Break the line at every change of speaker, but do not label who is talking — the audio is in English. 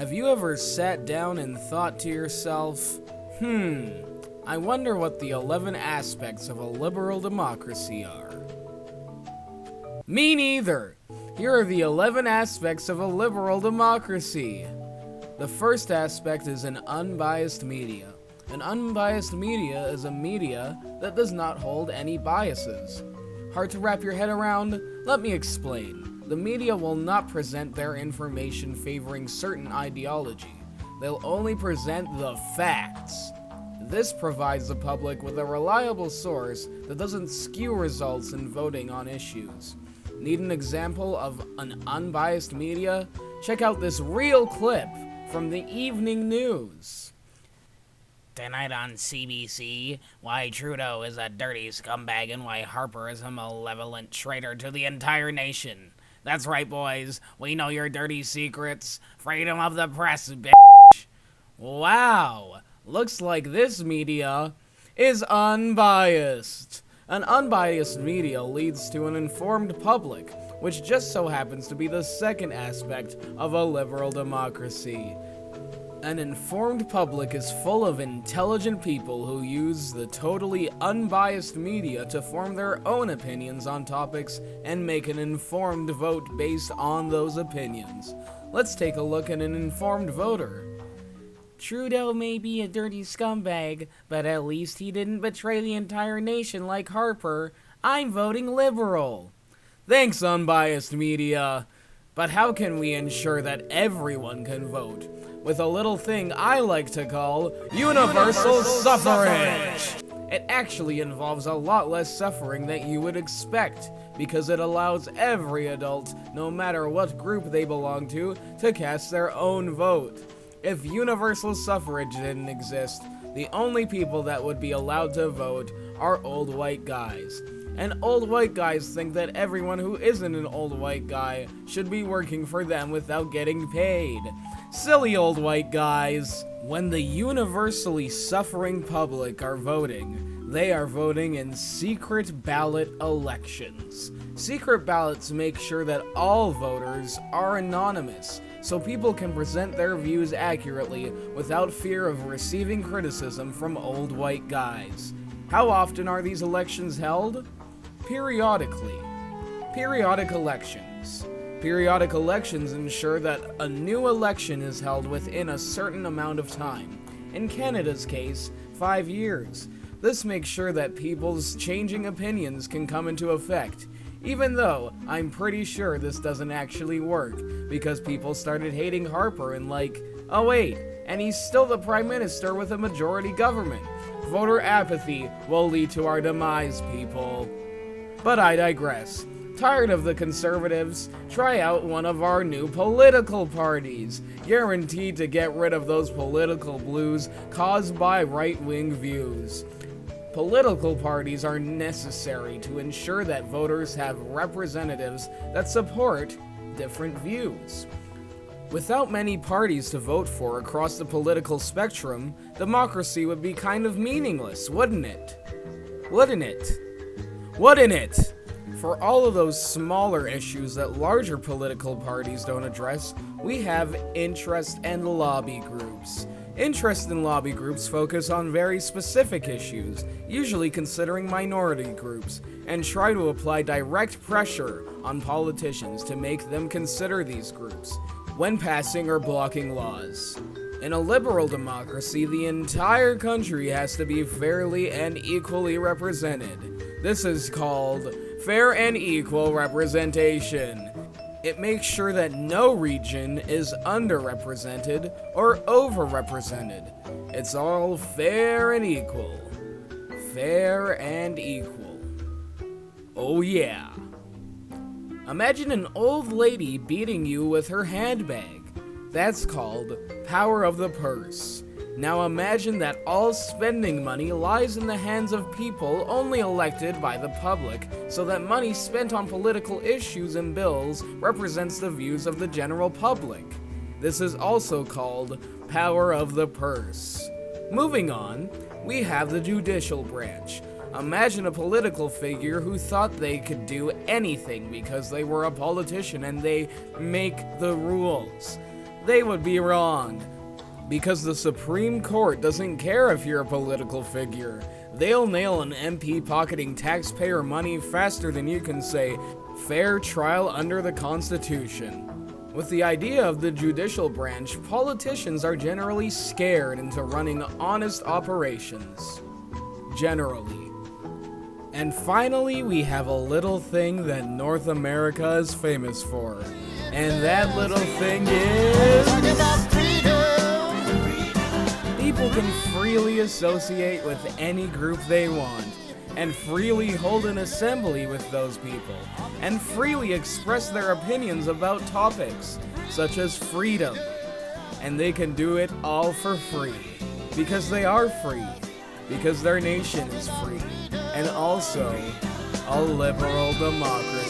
Have you ever sat down and thought to yourself, I wonder what the 11 aspects of a liberal democracy are? Me neither! Here are the 11 aspects of a liberal democracy. The first aspect is an unbiased media. An unbiased media is a media that does not hold any biases. Hard to wrap your head around? Let me explain. The media will not present their information favoring certain ideology. They'll only present the facts. This provides the public with a reliable source that doesn't skew results in voting on issues. Need an example of an unbiased media? Check out this real clip from the evening news.
Tonight on CBC, why Trudeau is a dirty scumbag and why Harper is a malevolent traitor to the entire nation. That's right, boys. We know your dirty secrets. Freedom of the press, bitch.
Wow. Looks like this media is unbiased. An unbiased media leads to an informed public, which just so happens to be the second aspect of a liberal democracy. An informed public is full of intelligent people who use the totally unbiased media to form their own opinions on topics and make an informed vote based on those opinions. Let's take a look at an informed voter.
Trudeau may be a dirty scumbag, but at least he didn't betray the entire nation like Harper. I'm voting liberal.
Thanks, unbiased media. But how can we ensure that everyone can vote? With a little thing I like to call universal suffrage. It actually involves a lot less suffering than you would expect, because it allows every adult, no matter what group they belong to cast their own vote. If universal suffrage didn't exist, the only people that would be allowed to vote are old white guys. And old white guys think that everyone who isn't an old white guy should be working for them without getting paid. Silly old white guys. When the universally suffering public are voting, they are voting in secret ballot elections. Secret ballots make sure that all voters are anonymous, so people can present their views accurately without fear of receiving criticism from old white guys. How often are these elections held? Periodically. Periodic elections. Periodic elections ensure that a new election is held within a certain amount of time. In Canada's case, 5 years. This makes sure that people's changing opinions can come into effect, even though I'm pretty sure this doesn't actually work, because people started hating Harper and oh wait, and he's still the Prime Minister with a majority government. Voter apathy will lead to our demise, people. But I digress. Tired of the Conservatives? Try out one of our new political parties, guaranteed to get rid of those political blues caused by right-wing views. Political parties are necessary to ensure that voters have representatives that support different views. Without many parties to vote for across the political spectrum, democracy would be kind of meaningless, wouldn't it? Wouldn't it? Wouldn't it? For all of those smaller issues that larger political parties don't address, we have interest and lobby groups. Interest and lobby groups focus on very specific issues, usually considering minority groups, and try to apply direct pressure on politicians to make them consider these groups when passing or blocking laws. In a liberal democracy, the entire country has to be fairly and equally represented. This is called fair and equal representation. It makes sure that no region is underrepresented or overrepresented. It's all fair and equal. Fair and equal. Oh yeah. Imagine an old lady beating you with her handbag. That's called power of the purse. Now imagine that all spending money lies in the hands of people only elected by the public, so that money spent on political issues and bills represents the views of the general public. This is also called power of the purse. Moving on, we have the judicial branch. Imagine a political figure who thought they could do anything because they were a politician and they make the rules. they would be wrong. Because the Supreme Court doesn't care if you're a political figure. They'll nail an MP pocketing taxpayer money faster than you can say, fair trial under the Constitution. With the idea of the judicial branch, politicians are generally scared into running honest operations. Generally. And finally, we have a little thing that North America is famous for. And that little thing is... people can freely associate with any group they want, and freely hold an assembly with those people, and freely express their opinions about topics, such as freedom. And they can do it all for free, because they are free, because their nation is free, and also a liberal democracy.